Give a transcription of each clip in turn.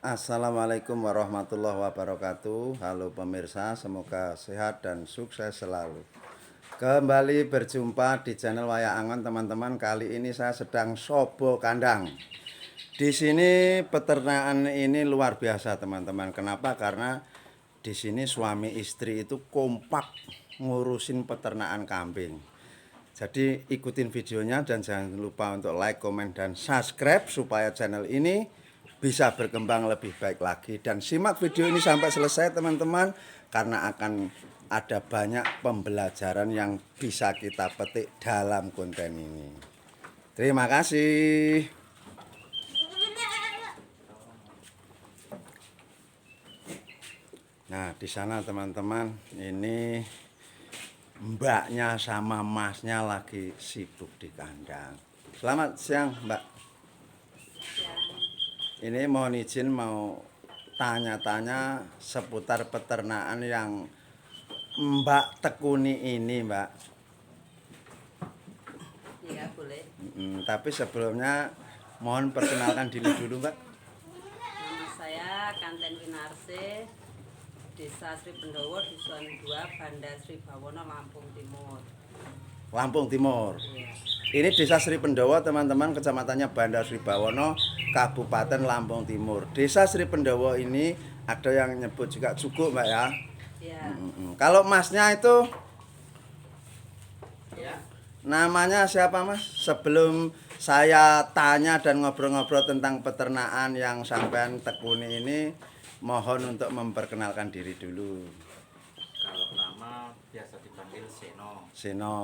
Assalamualaikum warahmatullahi wabarakatuh. Halo pemirsa, semoga sehat dan sukses selalu. Kembali berjumpa di channel Wayah Angon teman-teman. Kali ini saya sedang sobo kandang. Di sini peternakan ini luar biasa teman-teman. Kenapa? Karena di sini suami istri itu kompak ngurusin peternakan kambing. Jadi ikutin videonya dan jangan lupa untuk like, komen, dan subscribe supaya channel ini bisa berkembang lebih baik lagi. Dan simak video ini sampai selesai teman-teman, karena akan ada banyak pembelajaran yang bisa kita petik dalam konten ini. Terima kasih. Nah, di sana teman-teman, ini mbaknya sama masnya lagi sibuk di kandang. Selamat siang, Mbak. Ini mohon izin mau tanya-tanya seputar peternakan yang Mbak tekuni ini, Mbak. Iya, boleh. Tapi sebelumnya mohon perkenalkan diri dulu, Mbak. Nama saya Kanten Winarse, Desa Sri Pendowo, Dusun 2, Banda Sri Bawono, Lampung Timur. Lampung Timur. Iya. Ini Desa Sri Pendowo, teman-teman, kecamatannya Banda Sri Bawono, Kabupaten Lampung Timur. Desa Sri Pendowo ini ada yang nyebut juga Cukup, Mbak ya. Iya. Kalau masnya itu Ya. namanya siapa, Mas? Sebelum saya tanya dan ngobrol-ngobrol tentang peternakan yang sampean tekuni ini, mohon untuk memperkenalkan diri dulu. Kalau nama biasa dipanggil Seno. Seno.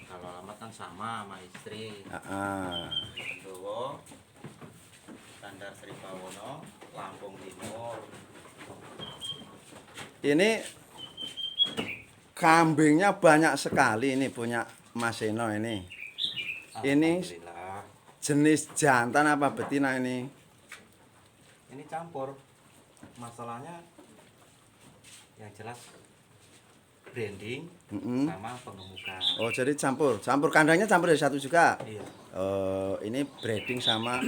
Kalau alamat kan sama istri. Pendowo, Standar Sri Bawono, Lampung Timur. Ini kambingnya banyak sekali ini punya Mas Seno ini. Ini Alhamdulillah. jenis jantan apa betina ini? Ini campur. Masalahnya yang jelas branding sama pengemukan. Oh, jadi campur kandangnya campur dari satu juga. Iya. Ini breeding sama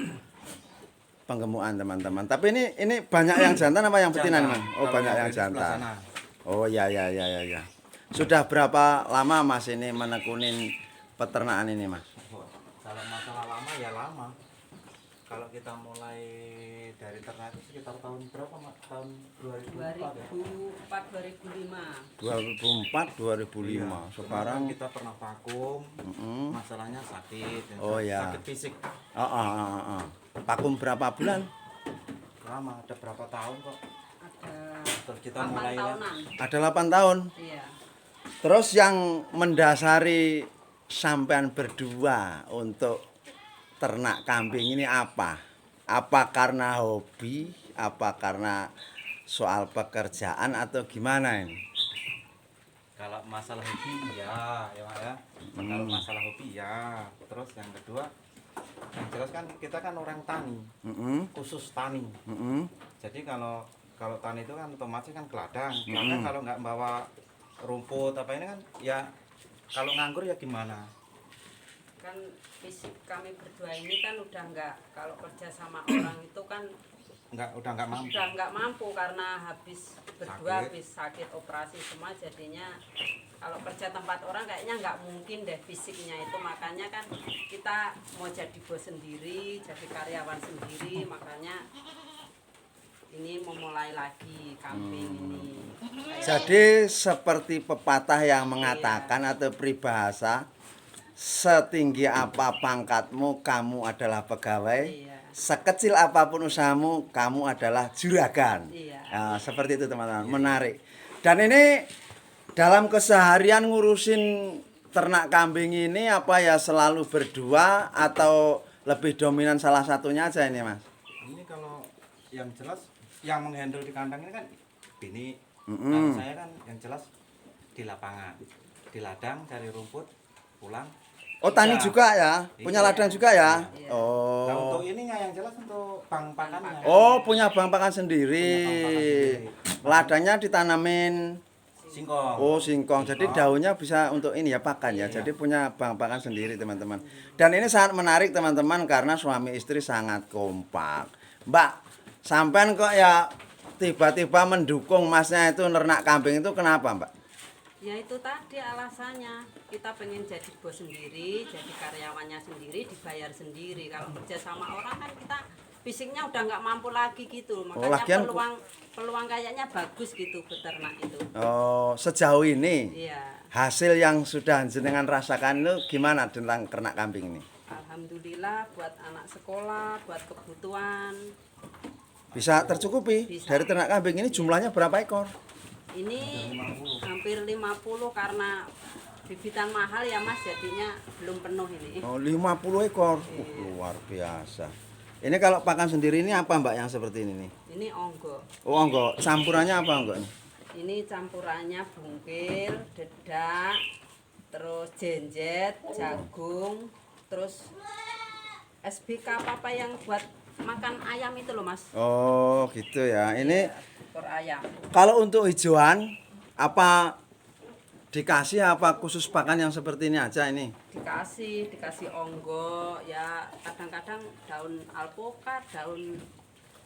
penggemukan teman-teman. Tapi ini banyak yang jantan apa yang betina nih, Mas? Oh, Kalau banyak yang branding sebelah jantan. sana. Oh, ya. Sudah berapa lama Mas ini menekunin peternakan ini, Mas? Kalau masalah lama ya lama. Kalau kita mulai dari ternak itu sekitar tahun berapa, Mak? Tahun 2004 ya? 2004 2005. 2004 2005. Iya. Sekarang Kemarin kita pernah vakum, masalahnya sakit, Oh, ya. sakit fisik. Vakum berapa bulan? Lama, ada berapa tahun kok. Ada Terus kita 8 mulai tahunan. Ada 8 tahun. Iya. Terus yang mendasari sampean berdua untuk ternak kambing ini apa? Apa karena hobi? Apa karena soal pekerjaan atau gimana ini? Kalau masalah hobi ya, Mak ya. Kalau masalah hobi ya. Terus yang kedua, yang jelas kan kita kan orang tani, khusus tani. Jadi kalau tani itu kan otomatis kan ke ladang. Ladang kalau nggak bawa rumput apa ini kan ya kalau nganggur ya gimana? Kan fisik kami berdua ini kan udah nggak, kalau kerja sama orang itu kan Udah nggak mampu. udah nggak mampu karena habis berdua Sakit. habis sakit operasi semua, jadinya kalau kerja tempat orang kayaknya nggak mungkin deh fisiknya itu. Makanya kan kita mau jadi bos sendiri, jadi karyawan sendiri, makanya ini memulai lagi kambing ini. Jadi seperti pepatah yang mengatakan atau peribahasa, setinggi apa pangkatmu kamu adalah pegawai, Iya. sekecil apapun usahamu kamu adalah juragan. Iya. Nah, seperti itu teman-teman, menarik. Dan ini dalam keseharian ngurusin ternak kambing ini apa ya, selalu berdua atau lebih dominan salah satunya aja ini, Mas? Ini kalau yang jelas yang menghandle di kandang ini kan bini. Kalau saya kan yang jelas di lapangan, di ladang cari rumput, pulang. Oh, tani Iya. juga ya? Punya Iya. ladang juga ya? Iya. Nah, Oh. untuk ininya yang jelas untuk bang pakannya. Oh, punya bang pakan sendiri. Punya bang pakan sendiri. Ladangnya ditanamin. Singkong. Oh, singkong. Jadi daunnya bisa untuk ini ya, pakan ya. Iya. Jadi punya bang pakan sendiri, teman-teman. Dan ini sangat menarik, teman-teman, karena suami istri sangat kompak. Mbak, sampean kok ya tiba-tiba mendukung masnya itu nernak kambing itu kenapa, Mbak? Ya itu tadi alasannya, kita pengen jadi bos sendiri, jadi karyawannya sendiri, dibayar sendiri. Kalau kerja sama orang kan kita fisiknya udah nggak mampu lagi gitu, makanya lagian peluang kayaknya bagus gitu beternak itu. Oh, sejauh ini Iya, hasil yang sudah jenengan rasakan itu gimana tentang ternak kambing ini? alhamdulillah buat anak sekolah, buat kebutuhan. Bisa tercukupi Bisa. dari ternak kambing ini jumlahnya berapa ekor? Ini hampir 50 karena bibitan mahal ya Mas, jadinya belum penuh ini. Oh, 50 ekor. Luar biasa. Ini kalau pakan sendiri ini apa, Mbak, yang seperti ini nih? Ini onggo. Oh, enggak. Campurannya apa enggak nih? Ini campurannya bungkil, dedak, terus jenjet, jagung, terus SBK apa yang buat makan ayam itu loh Mas. Oh, gitu ya. Ini Ekor ayam. kalau untuk hijauan apa dikasih apa khusus pakan yang seperti ini aja ini? Dikasih onggo, ya kadang-kadang daun alpukat, daun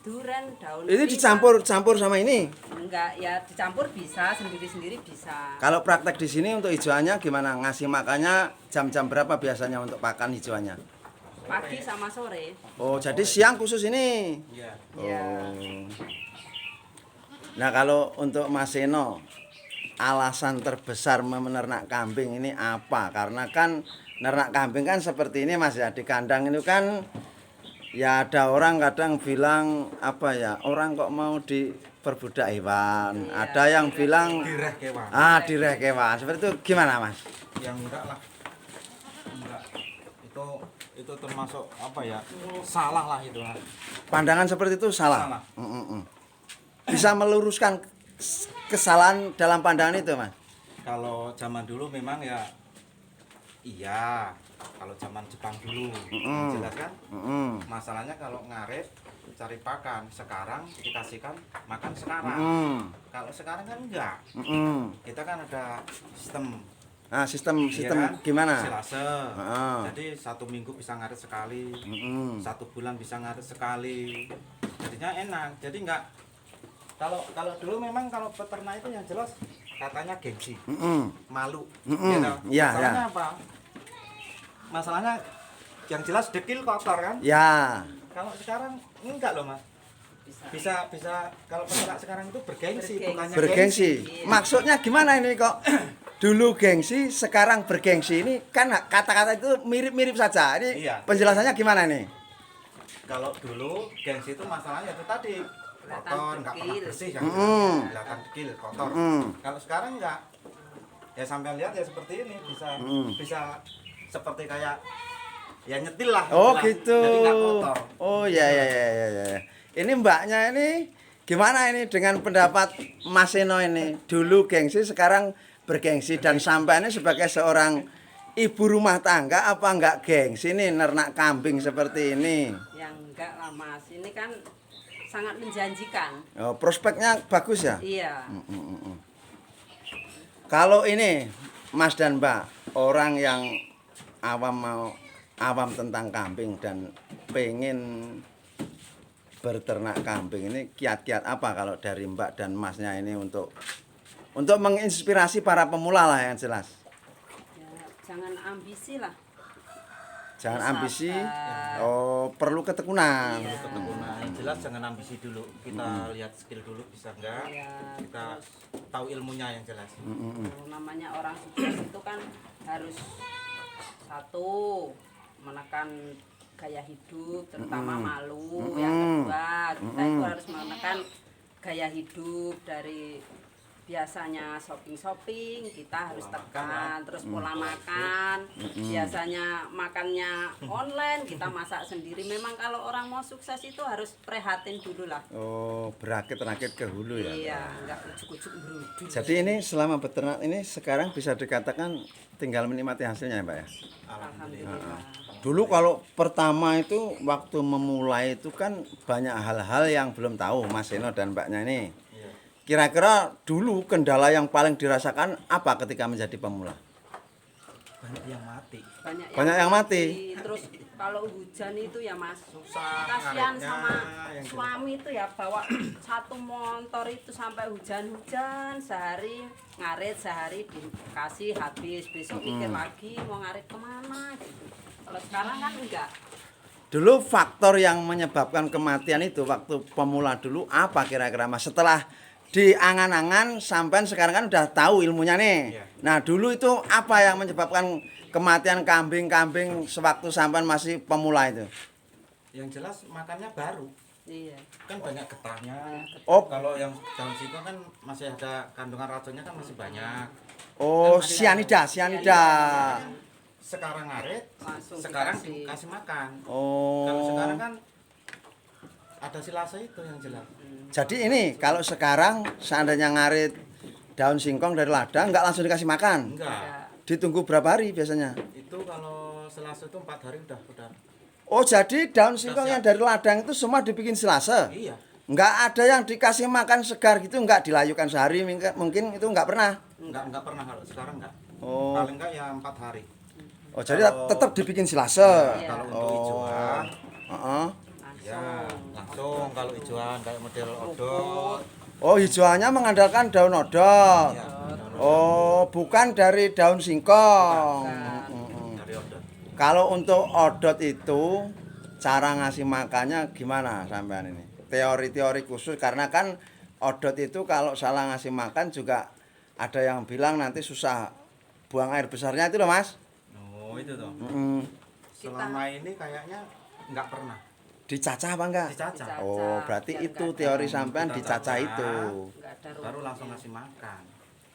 duren, daun Ini pisang. dicampur sama ini. Enggak, ya dicampur bisa, sendiri-sendiri bisa. Kalau praktek di sini untuk hijauannya gimana? Ngasih makannya jam-jam berapa biasanya untuk pakan hijauannya? Pagi sama sore. Oh, jadi siang khusus ini. Iya. Ya. Oh. Nah, kalau untuk Mas Seno, alasan terbesar menernak kambing ini apa? Karena kan nernak kambing kan seperti ini Mas ya, di kandang itu kan ya ada orang kadang bilang apa ya, orang kok mau diperbudak hewan. Iya, Ada yang bilang Direh kewan. direh kewan. Seperti itu gimana Mas? Yang enggak lah. Enggak. Itu termasuk apa ya? Salah lah itu. Pandangan seperti itu salah. Salah. Bisa meluruskan kesalahan dalam pandangan itu Mas? Kalau zaman dulu memang ya iya. Kalau zaman Jepang dulu, jelas kan? Masalahnya kalau ngaret cari pakan sekarang dikasihkan makan sekarang. Kalau sekarang kan enggak. Kita kan ada sistem. Nah, sistem Iya kan? gimana? Silase. Jadi 1 minggu bisa ngaret sekali. 1 bulan bisa ngaret sekali. Jadinya enak. Jadi enggak kalau dulu memang kalau peternak itu yang jelas katanya gengsi. Malu. Gitu. Iya, Masalahnya apa? Masalahnya yang jelas dekil kotor kan? Ya. Kalau sekarang enggak loh Mas. Bisa kalau peternak sekarang itu bergengsi, Bergengsi. bukannya Bergengsi. Iya. Maksudnya gimana ini kok? Dulu gengsi, sekarang bergengsi. Ini kan kata-kata itu mirip-mirip saja. Ini Iya. penjelasannya gimana nih? Kalau dulu gengsi itu masalahnya itu tadi kotor, nggak pernah dekil. bersih kan? Kelihatan dekil, kotor. Kalau sekarang enggak. Ya sampai lihat ya seperti ini bisa seperti kayak ya nyetil lah. Oh jelas. gitu. Jadi nggak kotor. Oh ya. Ini mbaknya ini gimana ini dengan pendapat Mas Seno ini? Dulu gengsi, sekarang bergengsi dan sampai ini sebagai seorang ibu rumah tangga apa enggak gengsi nih nernak kambing seperti ini? Yang enggak lah Mas, ini kan sangat menjanjikan. Oh, prospeknya bagus ya? Iya. Kalau ini Mas dan Mbak, orang yang awam tentang kambing dan pengen berternak kambing ini kiat-kiat apa kalau dari Mbak dan Masnya ini untuk menginspirasi para pemula lah yang jelas. Ya, jangan ambisi lah. Jangan ambisi, Sabar. perlu ketekunan. Iya. Ketekunan yang jelas jangan ambisi dulu. Kita lihat skill dulu bisa enggak. Iya, Kita tahu ilmunya yang jelas. Namanya orang sukses itu kan harus satu menekan gaya hidup, terutama malu. Yang kedua, kita itu harus menekan gaya hidup dari biasanya shopping kita harus tekan, terus pola makan. Biasanya makannya online, kita masak sendiri. Memang kalau orang mau sukses itu harus prihatin dulu lah. Oh, berakit-rakit ke hulu ya. Iya, enggak ujuk-ujuk berudu. Jadi ini selama beternak ini sekarang bisa dikatakan tinggal menikmati hasilnya ya Mbak ya? Alhamdulillah. Dulu kalau pertama itu waktu memulai itu kan banyak hal-hal yang belum tahu Mas Seno dan Mbaknya ini. Iya. Kira-kira dulu kendala yang paling dirasakan apa ketika menjadi pemula? banyak yang mati. Banyak yang mati. Terus kalau hujan itu ya Mas, Susah kasihan ngaretnya, sama yang suami itu ya bawa satu motor itu sampai hujan-hujan sehari ngarit, sehari dikasih habis, besok mikir lagi mau ngarit kemana gitu. Kalau sekarang kan enggak. Dulu faktor yang menyebabkan kematian itu waktu pemula dulu apa kira-kira Mas? Setelah di angan-angan sampai sekarang kan udah tahu ilmunya nih. Iya. Nah dulu itu apa yang menyebabkan kematian kambing-kambing sewaktu sampai masih pemula itu? Yang jelas makannya baru. Iya. Kan banyak getahnya. Oh. Kalau yang daun singkong kan masih ada kandungan racunnya kan masih banyak. Oh, Kan masih sianida. sekarang ngarit, Langsung sekarang dikasih. dikasih makan. Oh. Kalau sekarang kan ada silase itu yang jelas. Jadi ini kalau sekarang seandainya ngarit daun singkong dari ladang nggak langsung dikasih makan. Enggak. Ditunggu berapa hari biasanya? Itu kalau selasa itu 4 hari udah. Oh, jadi daun singkong siap. yang dari ladang itu semua dibikin selasa? Iya. Nggak ada yang dikasih makan segar gitu, nggak dilayukan sehari mungkin itu nggak pernah. Enggak pernah kalau sekarang enggak. Oh. Paling enggak ya 4 hari. Oh, jadi Kalau- tetap dibikin selasa. Iya. Kalau untuk Oh. hijauan Heeh. ya langsung kalau hijauan kayak model odot. Oh, hijauannya mengandalkan daun odot. Ya, Oh, bukan dari daun singkong. dari odot. Kalau untuk odot itu cara ngasih makannya gimana sampean ini? Teori-teori khusus karena kan odot itu kalau salah ngasih makan juga ada yang bilang nanti susah buang air besarnya itu loh, Mas. Oh, itu tuh. Selama ini kayaknya enggak pernah Dicacah apa enggak? dicacah. Oh, berarti Biar itu nggak teori ada- sampean kita dicacah cacah. itu. Enggak ada Baru rumput. langsung ngasih makan.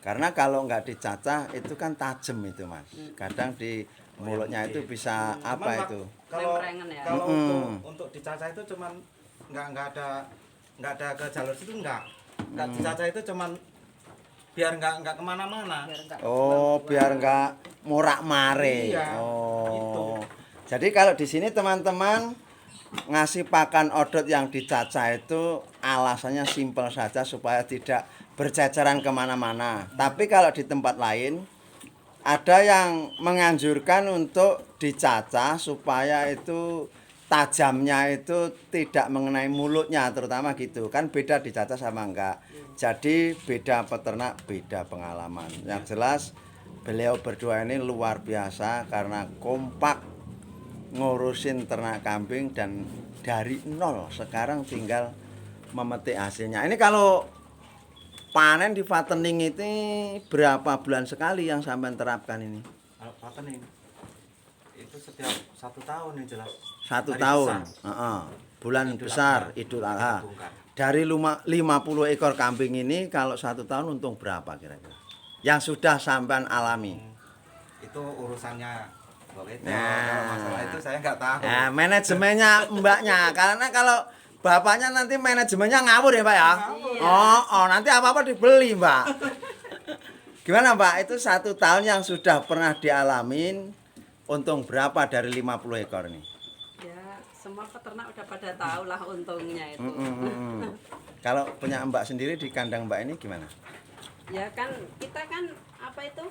Karena kalau nggak dicacah itu kan tajam itu, Mas. Kadang di mulutnya itu bisa apa Cuman itu? Kalau Lemprengan ya. kalau untuk dicacah itu cuman enggak ada ke jalur situ enggak dicacah itu cuman biar enggak kemana-mana. Biar enggak Oh, biar nggak morak-mare. Iya, Oh. itu. Jadi kalau di sini teman-teman ngasih pakan odot yang dicacah itu alasannya simpel saja supaya tidak berceceran kemana-mana. Tapi kalau di tempat lain ada yang menganjurkan untuk dicacah supaya itu tajamnya itu tidak mengenai mulutnya terutama gitu. Kan beda dicacah sama enggak. Jadi beda peternak, beda pengalaman. Yang jelas beliau berdua ini luar biasa karena kompak ngurusin ternak kambing dan dari nol sekarang tinggal memetik hasilnya. Ini kalau panen di fattening itu berapa bulan sekali yang sampai terapkan ini? Kalau paten itu setiap 1 tahun yang jelas. 1 Hari tahun. besar. Heeh. Bulan Idul besar Adha. Idul Adha. Bongkar. Dari 50 ekor kambing ini kalau 1 tahun untung berapa kira-kira? Yang sudah sampean alami. Itu urusannya Mbak Wete. Nah. Kalau masalah itu saya nggak tahu. Nah, manajemennya mbaknya karena kalau bapaknya nanti manajemennya ngawur ya Pak ya. Oh, nanti apa-apa dibeli Mbak. Gimana Mbak? Itu 1 tahun yang sudah pernah dialamin untung berapa dari 50 ekor ini? Ya, semua peternak udah pada tahu lah untungnya itu. Kalau punya Mbak sendiri di kandang Mbak ini gimana? Ya kan kita kan apa itu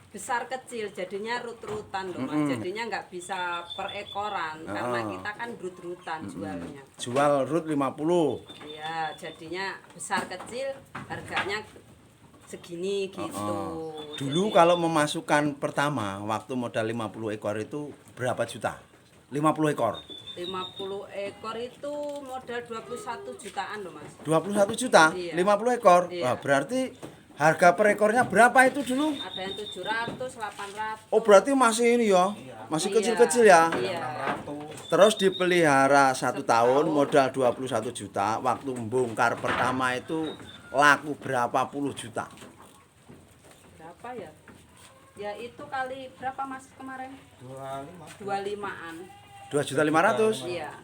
besar kecil jadinya rut-rutan loh Mas. Jadinya nggak bisa per ekoran karena kita kan rut-rutan jualnya. Jual root 50. Iya, jadinya besar kecil harganya segini gitu. Dulu Jadi, kalau memasukkan pertama waktu modal 50 ekor itu berapa juta? 50 ekor. 50 ekor itu modal 21 jutaan loh Mas. 21 juta, Iya. 50 ekor. Iya. Wah, berarti harga per ekornya berapa itu dulu? Ada yang 700, 800. Oh, berarti masih ini ya. Masih Iya. kecil-kecil ya. Iya. 600. Terus dipelihara 1 tahun modal 21 juta. Waktu membongkar pertama itu laku berapa puluh juta? Berapa ya? Ya itu kali berapa Mas kemarin? 25. 25-an. 2.500.000. Iya.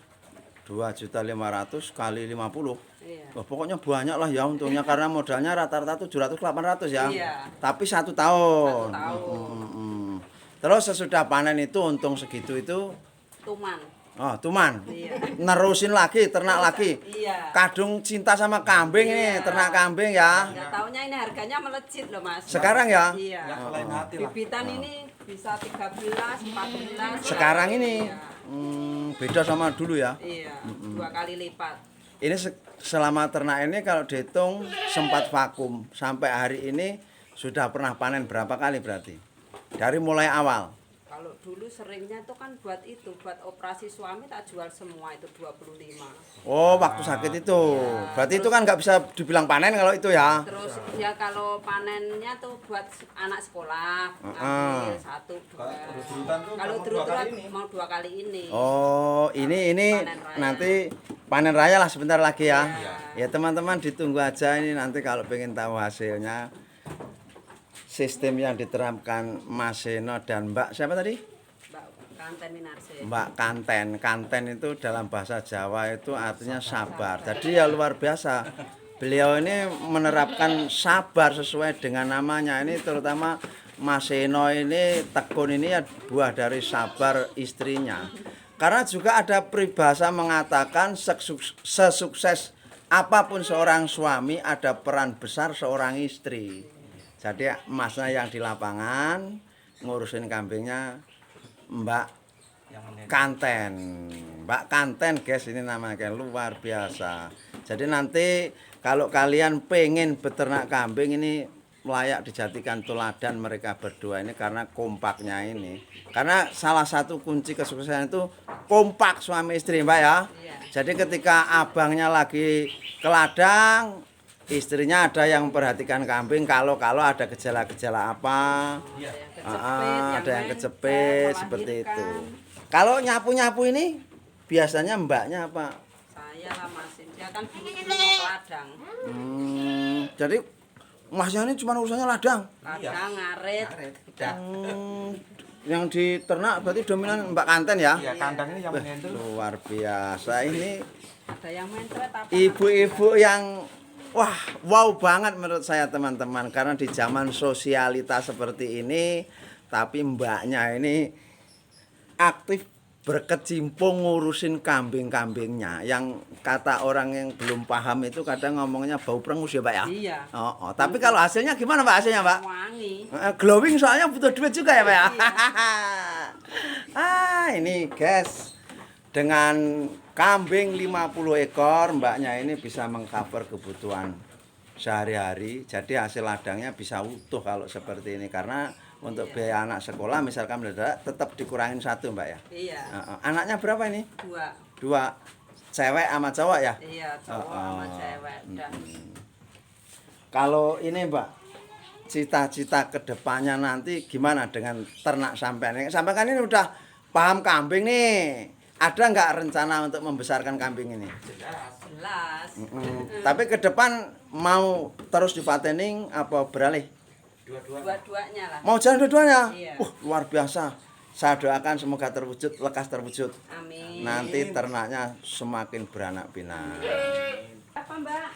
2.500.000 kali 50. Iya. Wah, pokoknya banyak lah ya untungnya karena modalnya rata-rata 700-800 ya. Iya. Tapi 1 tahun. 1 tahun. Terus sesudah panen itu untung segitu itu Tuman. Oh, Tuman. Iya. Nerusin lagi, ternak lagi. Iya. Kadung cinta sama kambing ini, ternak kambing ya. Nggak taunya ini harganya melejit loh Mas. Sekarang ya? Iya. Ya selain hati lah. Bibitan ini bisa 13, 14. Sekarang ini Iya. beda sama dulu ya. Iya, 2 kali lipat. Ini selama ternak ini kalau dihitung sempat vakum sampai hari ini sudah pernah panen berapa kali berarti? Dari mulai awal. Kalau dulu seringnya itu kan buat operasi suami tak jual semua itu 25. Oh, waktu sakit itu. Berarti itu kan nggak bisa dibilang panen kalau itu ya. Terus ya kalau panennya tuh buat anak sekolah, ambil 1, 2. Terus-terusan tuh Kalau mau dua terus kali ini. mau 2 kali ini. Oh, ini Panen raya. nanti panen raya lah sebentar lagi ya. Iya. Ya teman-teman ditunggu aja ini nanti kalau pengen tahu hasilnya. Sistem yang diterapkan Mas Seno dan Mbak siapa tadi? Mbak Kanten Minarse. Mbak Kanten. Kanten itu dalam bahasa Jawa itu artinya sabar. Jadi ya luar biasa. Beliau ini menerapkan sabar sesuai dengan namanya. Ini terutama Mas Seno ini tekun ini ya buah dari sabar istrinya. Karena juga ada peribahasa mengatakan sesukses apapun seorang suami ada peran besar seorang istri. Jadi masnya yang di lapangan ngurusin kambingnya Mbak Yang ini. Kanten. Mbak Kanten guys ini namanya luar biasa. Jadi nanti kalau kalian pengen beternak kambing ini layak dijadikan teladan mereka berdua ini karena kompaknya ini. Karena salah satu kunci kesuksesan itu kompak suami istri Mbak ya. Iya. Jadi ketika abangnya lagi ke ladang, istrinya ada yang memperhatikan kambing kalau ada gejala-gejala apa. Ada yang kecepit seperti itu. Kalau nyapu-nyapu ini biasanya mbaknya apa? Saya lah Mas, dia kan dulu mau ke ladang. Jadi masnya ini cuma urusannya ladang. Ladang, ngarit. Udah. Yang di ternak berarti dominan Mbak Kanten ya? Iya, kandang ini yang menghandle. Luar biasa ini Ada yang mentret apa? ibu-ibu yang wah, wow banget menurut saya teman-teman. Karena di zaman sosialitas seperti ini, tapi mbaknya ini aktif berkecimpung ngurusin kambing-kambingnya. Yang kata orang yang belum paham itu kadang ngomongnya bau perengus ya Mbak ya? Iya. Oh, tapi kalau hasilnya gimana Mbak hasilnya Mbak? Wangi. Glowing soalnya butuh duit juga ya Mbak ya? Iya. Ini guys. Dengan kambing 50 ekor mbaknya ini bisa mengcover kebutuhan sehari-hari. Jadi hasil ladangnya bisa utuh kalau seperti ini. Karena untuk biaya anak sekolah misalkan mendadak tetap dikurangin 1 mbak ya. Iya. Anaknya berapa ini? 2. 2. Cewek sama cowok ya? Iya, cowok sama cewek. Udah. Kalau ini mbak, cita-cita kedepannya nanti gimana dengan ternak sampean? Sampean kan ini udah paham kambing nih. Ada nggak rencana untuk membesarkan kambing ini? Jelas. Tapi ke depan mau terus dipatening apa beralih? Dua-duanya lah. Mau jalan dua-duanya? Iya. Luar biasa. Saya doakan semoga terwujud, lekas terwujud. Amin. Nanti ternaknya semakin beranak pinak. Apa Mbak?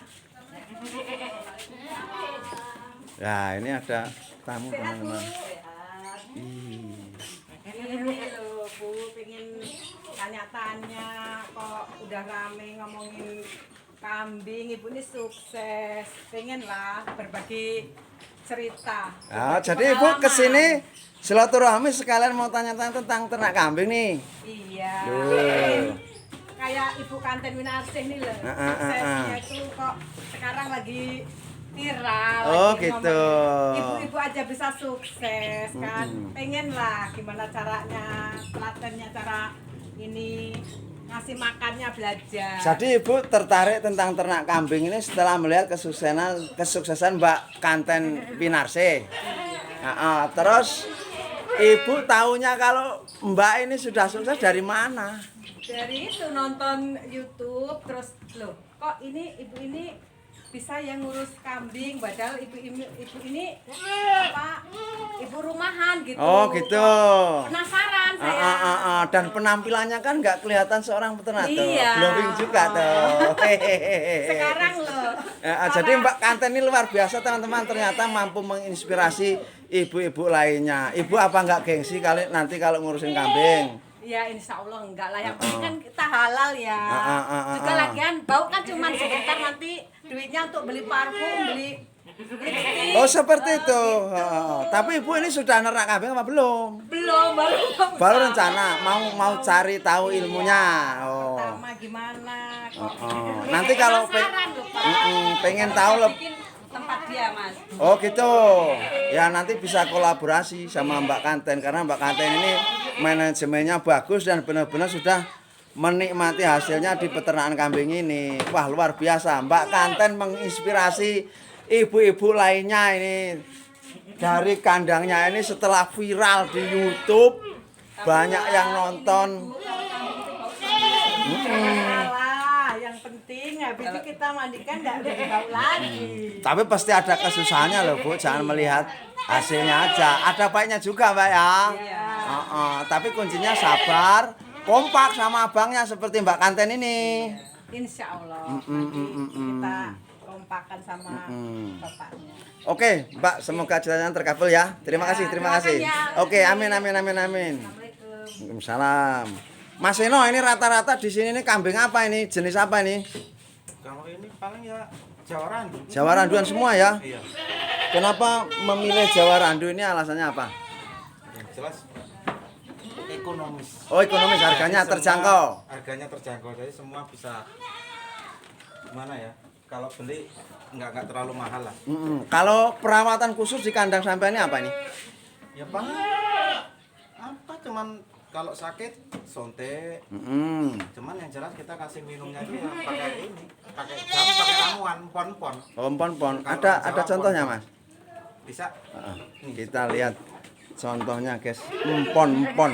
Nah, ini ada tamu teman-teman. Sehat. Ini loh Bu, pengen tanya-tanya kok udah rame ngomongin kambing, Ibu ini sukses, pengen lah berbagi cerita. Nah, berbagi jadi Ibu pengalaman. kesini silaturahmi sekalian mau tanya-tanya tentang ternak kambing nih. Iya. Duh. Kayak Ibu Kanten Winarsih nih loh, suksesnya itu kok sekarang lagi viral. Oh, lagi gitu. ngomongin, ibu-ibu aja bisa sukses kan. Pengen lah gimana caranya, telatennya cara ini ngasih makannya belajar. Jadi Ibu tertarik tentang ternak kambing ini setelah melihat kesuksesan Mbak Kanten Winarsih. Terus Ibu taunya kalau Mbak ini sudah sukses dari mana? Dari itu nonton YouTube terus loh, kok ini ibu ini bisa yang ngurus kambing padahal ibu ini apa ibu rumahan gitu. Oh gitu. Penasaran saya. Dan penampilannya kan nggak kelihatan seorang peternak tuh, Iya. glowing juga tuh. Sekarang loh. Jadi Mbak Kanten ini luar biasa teman-teman, ternyata mampu menginspirasi ibu-ibu lainnya. Ibu apa nggak gengsi kali nanti kalau ngurusin kambing? Ya insya Allah enggak lah, yang penting kan kita halal ya. Juga lagian bau kan cuma sebentar, nanti duitnya untuk beli parfum, beli lipstick. Oh seperti itu. Tapi ibu ini sudah nernak kambing apa belum? Belum, Baru rencana mau cari tahu ilmunya. Oh. Pertama gimana? Nanti kalau Penasaran loh, Pak. pengen tahu lebih. Bikin tempat dia, Mas. Oh gitu. Ya nanti bisa kolaborasi sama Mbak Kanten karena Mbak Kanten ini manajemennya bagus dan benar-benar sudah menikmati hasilnya di peternakan kambing ini. Wah, luar biasa. Mbak Kanten menginspirasi ibu-ibu lainnya ini. Dari kandangnya ini setelah viral di YouTube banyak yang nonton. Salah, yang penting habis itu kita mandikan enggak ada bau lagi. Tapi pasti ada kesusahannya loh Bu, jangan melihat hasilnya aja. Ada baiknya juga Mbak ya. Tapi kuncinya sabar, kompak sama abangnya seperti Mbak Kanten ini. Insya Allah nanti kita kompakan sama bapaknya. Oke Mbak, semoga ceritanya terkabul ya. Terima kasih, terima kasih. Oke, amin, amin, amin, amin. Waalaikumsalam. Mas Eno, ini rata-rata di sini ini kambing apa ini? Jenis apa ini? Kalau ini paling ya Jawa Randu. Jawa Randuan semua ya? Iya. Kenapa memilih Jawa Randu ini alasannya apa? Yang jelas ekonomis. Oh, ekonomis, harganya Jadi semua terjangkau. Harganya terjangkau, jadi semua bisa gimana ya? Kalau beli nggak terlalu mahal lah. Kalau perawatan khusus di kandang sampean ini apa ini? Ya paling apa cuman kalau sakit sonte. Cuman yang jelas kita kasih minumnya itu ya pakai ini, pakai jam, pakai ramuan, pon-pon. Oh, pon-pon. Kalau Ada Jawa contohnya, pon-pon. Mas? Bisa. Kita lihat contohnya, guys. Empon-pon.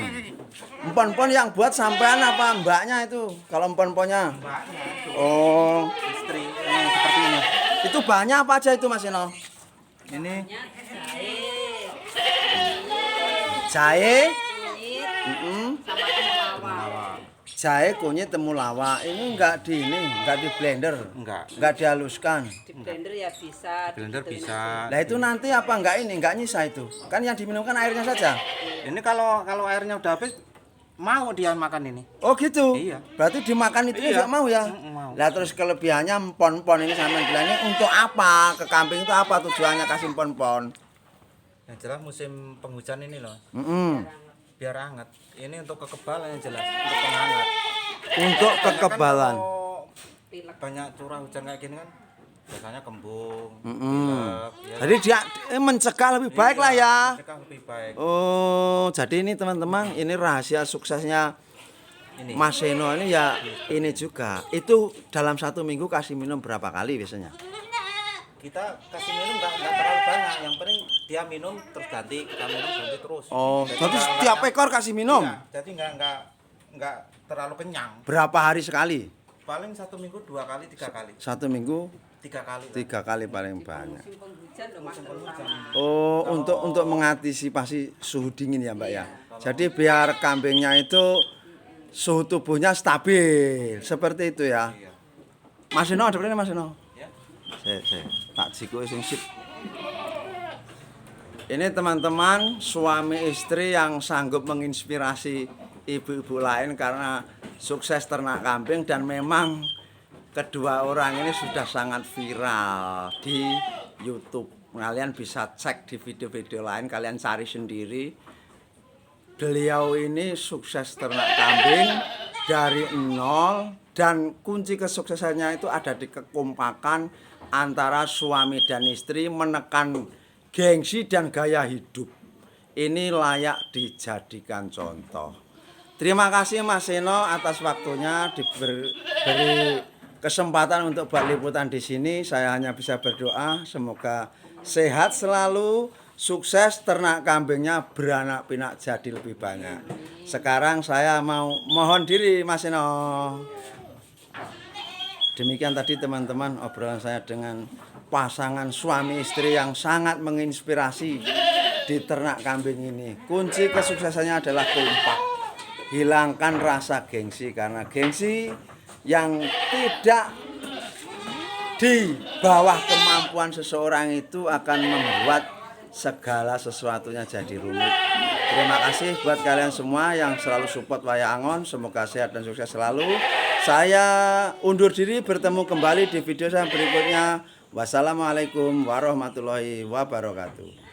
Empon-pon yang buat sampean apa mbaknya itu? Kalau empon-ponnya. Mbaknya itu Oh, istri. seperti ini. Itu bahannya apa aja itu, Mas Eno? Ini jahe, Kunyit sama temulawak. jahe, kunyit, temulawak. Ini enggak di blender, enggak dihaluskan. Di blender ya bisa. Blender digituin bisa. Nah itu nanti apa enggak nyisa itu? Kan yang diminumkan airnya saja. Ini kalau airnya udah habis mau dia makan ini. Oh gitu. Iya. Berarti dimakan itu Iya. juga mau ya? Mau. Lah terus kelebihannya empon-pon ini sama bilang ini untuk apa? Ke kambing itu apa tujuannya kasih empon-pon? Yang jelas musim penghujan ini loh, biar hangat. Ini untuk kekebalan yang jelas, untuk penghangat. Untuk Kan kekebalan. kalau Pilek. banyak curah hujan kayak gini kan, biasanya kembung, pilek, ya. Jadi dia mencegah lebih baik lah ya. Mencegah lebih baik. Oh, jadi ini teman-teman, ini rahasia suksesnya Ini. Mas Eno ini ya ini juga. Itu dalam 1 minggu kasih minum berapa kali biasanya? Kita kasih minum nggak terlalu banyak, yang penting dia minum terus ganti, kita minum ganti terus. Oh, Jadi jadi nggak- setiap nggak- ekor kasih minum? Iya, jadi nggak terlalu kenyang. Berapa hari sekali? Paling 1 minggu 2 kali 3 kali, 1 minggu 3 kali. 3 kali paling banyak. Musim penghujan loh, Mas, Musim terutama. penghujan. Oh, untuk mengantisipasi suhu dingin ya, Mbak ya. Jadi biar kambingnya itu suhu tubuhnya stabil. Seperti itu ya. Iya. Mas Eno, ada berapa Mas Eno? Ya. Saya tak jiku sing sip. Ini teman-teman suami istri yang sanggup menginspirasi ibu-ibu lain karena sukses ternak kambing dan memang kedua orang ini sudah sangat viral di YouTube. Kalian bisa cek di video-video lain, kalian cari sendiri. Beliau ini sukses ternak kambing dari nol dan kunci kesuksesannya itu ada di kekompakan antara suami dan istri menekan gengsi dan gaya hidup. Ini layak dijadikan contoh. Terima kasih Mas Eno atas waktunya diberi kesempatan untuk buat liputan di sini. Saya hanya bisa berdoa semoga sehat selalu, sukses ternak kambingnya beranak pinak jadi lebih banyak. Sekarang saya mau mohon diri Mas Eno. Demikian tadi teman-teman obrolan saya dengan pasangan suami istri yang sangat menginspirasi di ternak kambing ini. Kunci kesuksesannya adalah kompak. Hilangkan rasa gengsi karena gengsi yang tidak di bawah kemampuan seseorang itu akan membuat segala sesuatunya jadi rumit. Terima kasih buat kalian semua yang selalu support Wayah Angon. Semoga sehat dan sukses selalu. Saya undur diri, bertemu kembali di video saya berikutnya. Wassalamualaikum warahmatullahi wabarakatuh.